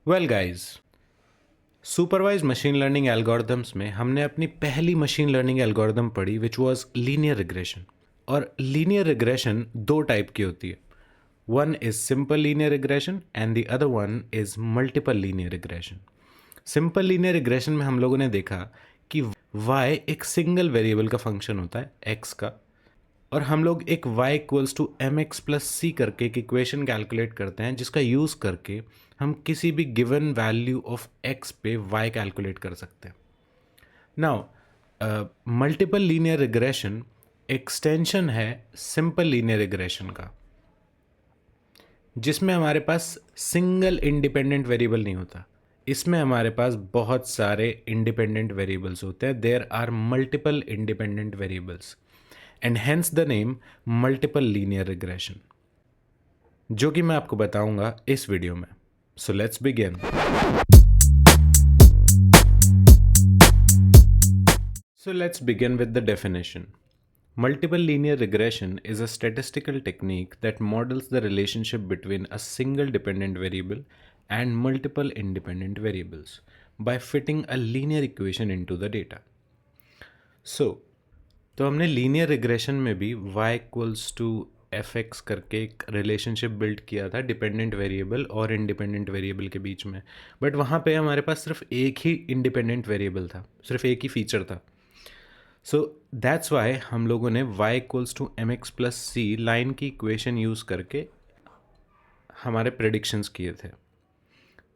Well guys, supervise machine learning algorithms में हमने अपनी पहली मशीन लर्निंग एल्गोरिदम पढ़ी विच वाज लीनियर रिग्रेशन। और लीनियर रिग्रेशन दो टाइप की होती है। One is simple linear regression and the other one is multiple linear regression. Simple linear regression में हम लोगों ने देखा कि y एक सिंगल वेरिएबल का फंक्शन होता है x का, और हम लोग एक y equals to M x plus c करके एक इक्वेशन कैलकुलेट करते हैं जिसका यूज़ करके हम किसी भी गिवन वैल्यू ऑफ x पे y कैलकुलेट कर सकते हैं। Now multiple linear regression extension है सिंपल लीनियर रिग्रेशन का, जिसमें हमारे पास सिंगल इंडिपेंडेंट वेरिएबल नहीं होता। इसमें हमारे पास बहुत सारे इंडिपेंडेंट वेरिएबल्स होते हैं। There are multiple independent variables and hence the name multiple linear regression, जो कि मैं आपको बताऊंगा इस वीडियो में। So let's begin. So let's begin with the definition. Multiple linear regression is a statistical technique that models the relationship between a single dependent variable and multiple independent variables by fitting a linear equation into the data. तो हमने linear regression में भी y equals to F X करके एक relationship build किया था dependent variable और independent variable के बीच में। बट वहाँ पे हमारे पास सिर्फ एक ही इंडिपेंडेंट वेरिएबल था, सिर्फ एक ही फीचर था। सो दैट्स वाई हम लोगों ने y equals to M x plus C line की इक्वेशन यूज़ करके हमारे प्रेडिक्शंस किए थे।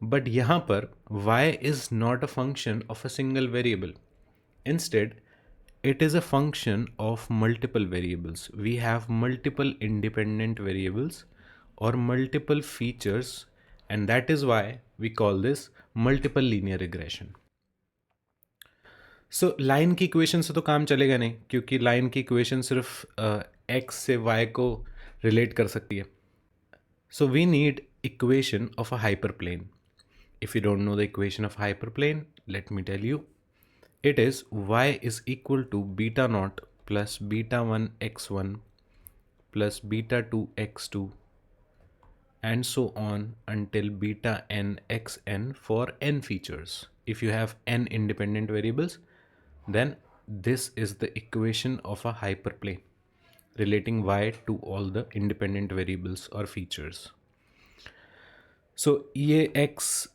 बट यहाँ पर y is not a function of a single variable. Instead it is a function of multiple variables. We have multiple independent variables or multiple features, and that is why we call this multiple linear regression. So line की equation से तो काम चलेगा नहीं, क्योंकि line की equation सिर्फ x से y को रिलेट कर सकती है। So we need equation of a hyperplane. If you don't know the equation of hyperplane, let me tell you. It is y is equal to beta naught plus beta 1 x1 plus beta 2 x2 and so on until beta n xn for n features. If you have n independent variables, then this is the equation of a hyperplane relating y to all the independent variables or features. So ये x1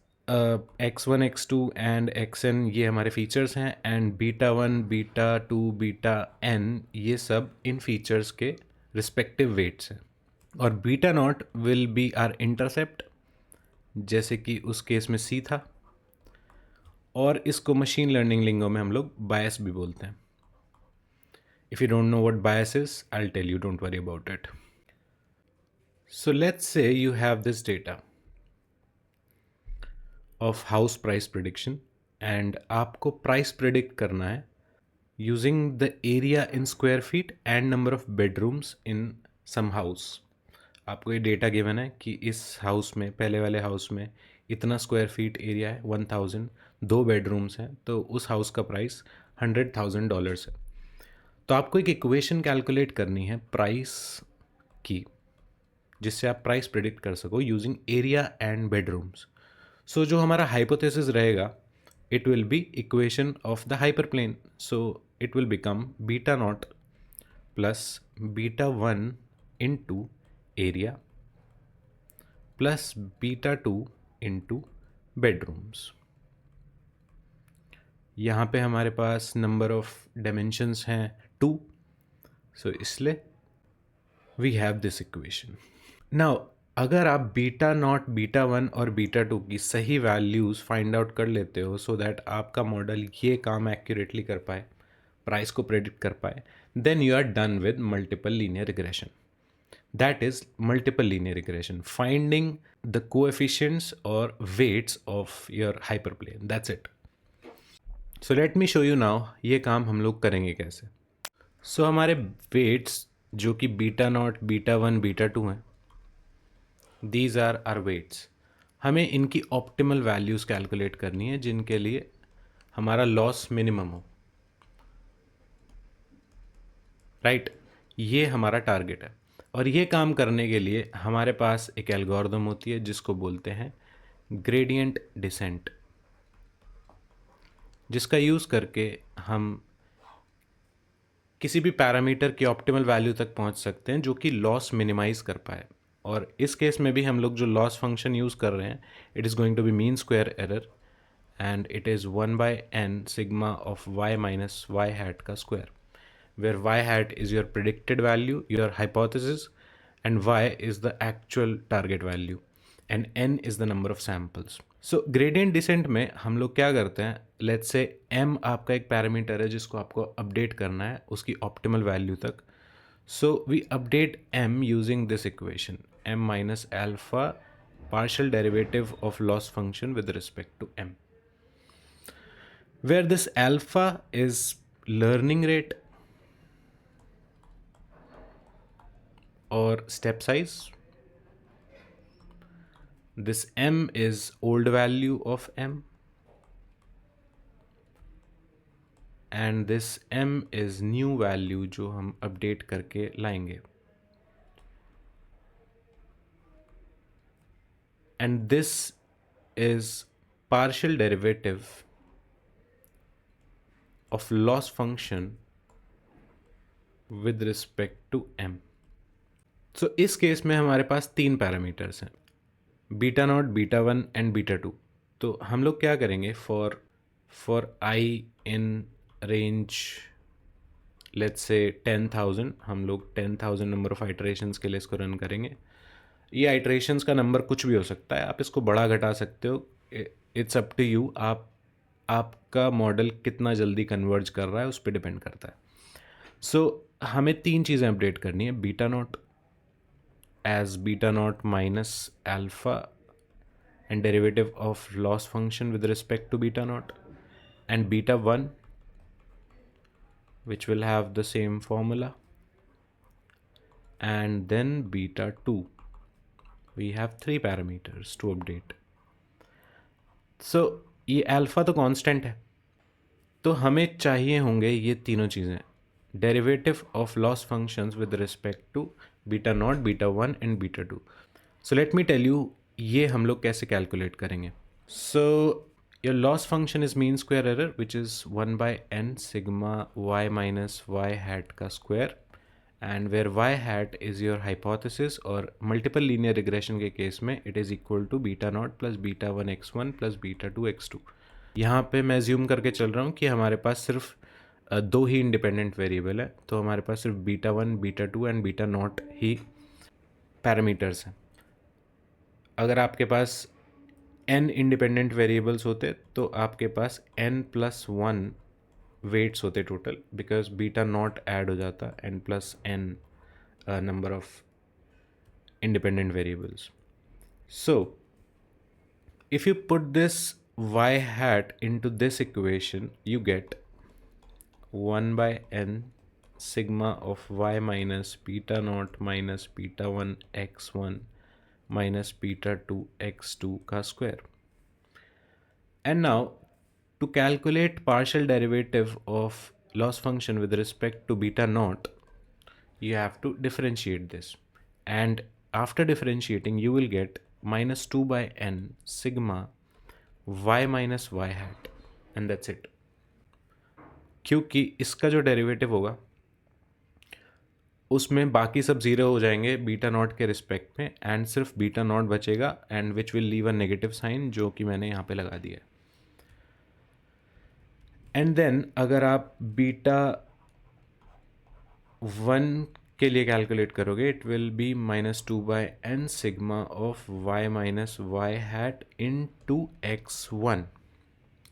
x2 and xn ये हमारे features हैं, and beta 1 beta 2 beta n ये सब इन features के respective weights हैं। और beta naught will be our intercept, जैसे कि उस केस में c था, और इसको मशीन लर्निंग लिंगो में हम लोग बायस भी बोलते हैं। If you don't know what bias is, I will tell you, don't worry about it. So let's say you have this data of house price prediction, and आपको प्राइस प्रिडिक्ट करना है using the area in square feet and number of bedrooms in some house. आपको ये data given है कि इस house में, पहले वाले हाउस में इतना स्क्वायर फीट एरिया है, 1000, 2 बेडरूम्स हैं, तो उस हाउस का प्राइस $100,000 है। तो आपको एक इक्वेशन कैलकुलेट करनी है प्राइस की, जिससे आप प्राइस प्रिडिक्ट कर सको यूजिंग एरिया एंड बेडरूम्स। सो जो हमारा हाइपोथेसिस रहेगा, it will B equation of the hyperplane. So it will become beta naught plus beta 1 into area plus beta 2 into bedrooms. यहाँ पे हमारे पास नंबर ऑफ डायमेंशंस हैं 2, so इसलिए we have this equation. Now अगर आप beta naught, beta 1 और beta 2 की सही वैल्यूज़ फाइंड आउट कर लेते हो, सो दैट आपका मॉडल ये काम एक्यूरेटली कर पाए, प्राइस को प्रेडिक्ट कर पाए, then you are done with multiple linear regression. That is multiple linear regression, finding the coefficients और weights of your hyperplane. That's it. So let me show you now ये काम हम लोग करेंगे कैसे। सो हमारे वेट्स जो कि बीटा नॉट, बीटा 1, बीटा 2 हैं, दीज आर आर वेट्स। हमें इनकी ऑप्टिमल वैल्यूज़ कैलकुलेट करनी है जिनके लिए हमारा लॉस मिनिमम हो, राइट? ये हमारा टारगेट है। और ये काम करने के लिए हमारे पास एक एल्गोरिदम होती है जिसको बोलते हैं ग्रेडियंट डिसेंट, जिसका यूज़ करके हम किसी भी पैरामीटर की ऑप्टिमल वैल्यू तक पहुंच सकते हैं जो कि लॉस मिनिमाइज कर पाए। और इस केस में भी हम लोग जो लॉस फंक्शन यूज़ कर रहे हैं, it is going to be mean square error and it is 1/n sigma of y minus y hat का square, where y hat is your predicted value, your hypothesis, and y is the actual target value, and n is the number of samples. So gradient descent में हम लोग क्या करते हैं, let's say m आपका एक parameter है जिसको आपको अपडेट करना है उसकी ऑप्टिमल वैल्यू तक. So we update m using this equation, m minus alpha partial derivative of loss function with respect to m, where this alpha is learning rate or step size. This m is old value of m, and this m is new value जो हम update करके लाएंगे. And this is partial derivative of loss function with respect to m. So इस case में हमारे पास तीन parameters हैं, beta naught, beta one and beta to. तो हम लोग क्या करेंगे, for I in range let's say 10,000, हम लोग 10,000 नंबर ऑफ आइटरेशंस के लिए इसको रन करेंगे. ये आइटरेशंस का नंबर कुछ भी हो सकता है, आप इसको बड़ा घटा सकते हो, इट्स अप टू यू. आपका मॉडल कितना जल्दी कन्वर्ज कर रहा है उस पर डिपेंड करता है. सो हमें तीन चीज़ें अपडेट करनी है, beta not as beta naught minus alpha and derivative of loss function with respect to beta naught, and beta 1 which will have the same formula, and then beta 2. We have three parameters to update. So ये alpha तो constant है, तो हमें चाहिए होंगे ये तीनों चीज़ें, derivative of loss functions with respect to beta naught, beta one and beta two. So let me tell you ये हम लोग कैसे कैलकुलेट करेंगे. So your loss function is mean square error which is 1/n sigma y minus y hat का square, and where y hat is your hypothesis, और multiple linear regression के case में it is equal to beta naught plus beta one x1 plus beta two x2. यहाँ पे मैं ज्यूम करके चल रहा हूँ कि हमारे पास सिर्फ दो ही इंडिपेंडेंट वेरिएबल है, तो हमारे पास सिर्फ beta one, beta two and beta not he parameters हैं. अगर आपके पास n इंडिपेंडेंट वेरिएबल्स होते तो आपके पास n+1 वेट्स होते total, because beta not add हो जाता n+n number of independent variables. So if you put this y hat into this equation, you get 1/n sigma of y minus beta naught minus beta 1 x1 minus beta 2 x2 का square. And now to calculate partial derivative of loss function with respect to beta naught, you have to differentiate this, and after differentiating you will get minus 2/n sigma y minus y hat, and that's it. क्योंकि इसका जो derivative होगा उसमें बाकी सब zero हो जाएंगे beta naught के रिस्पेक्ट में, एंड सिर्फ बीटा नॉट बचेगा, and which will leave a negative sign जो कि मैंने यहाँ पे लगा दिया है. एंड देन अगर आप बीटा वन के लिए कैलकुलेट करोगे, it will be -2/n sigma of y minus y hat into x1,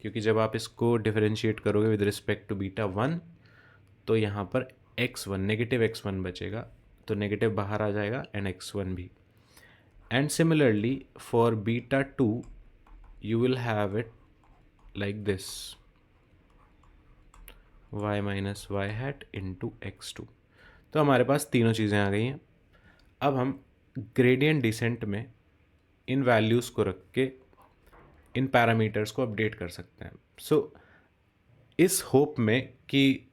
क्योंकि जब आप इसको डिफरेंशिएट करोगे with respect to beta one तो यहाँ पर x1 नेगेटिव x1 बचेगा, तो नेगेटिव बाहर आ जाएगा एंड x1 भी. And similarly for beta two you will have it like this, y minus y hat into x2. तो हमारे पास तीनों चीज़ें आ गई हैं. अब हम ग्रेडियंट डिसेंट में इन वैल्यूज़ को रख के इन पैरामीटर्स को अपडेट कर सकते हैं. सो इस होप में कि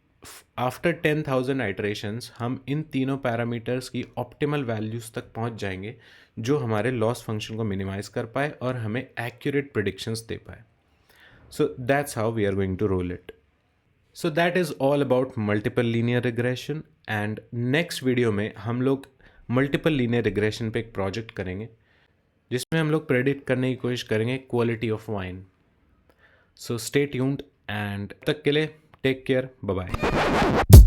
आफ्टर 10,000 आइटरेशंस हम इन तीनों पैरामीटर्स की ऑप्टिमल वैल्यूज़ तक पहुंच जाएंगे जो हमारे लॉस फंक्शन को मिनिमाइज कर पाए और हमें एक्यूरेट प्रिडिक्शंस दे पाए. So that's how we are going to roll it. So that is all about multiple linear regression and next video में हम लोग multiple linear regression पे एक project करेंगे जिसमें हम लोग predict करने की कोशिश करेंगे quality of wine. So stay tuned and तब तक के लिए take care, bye bye.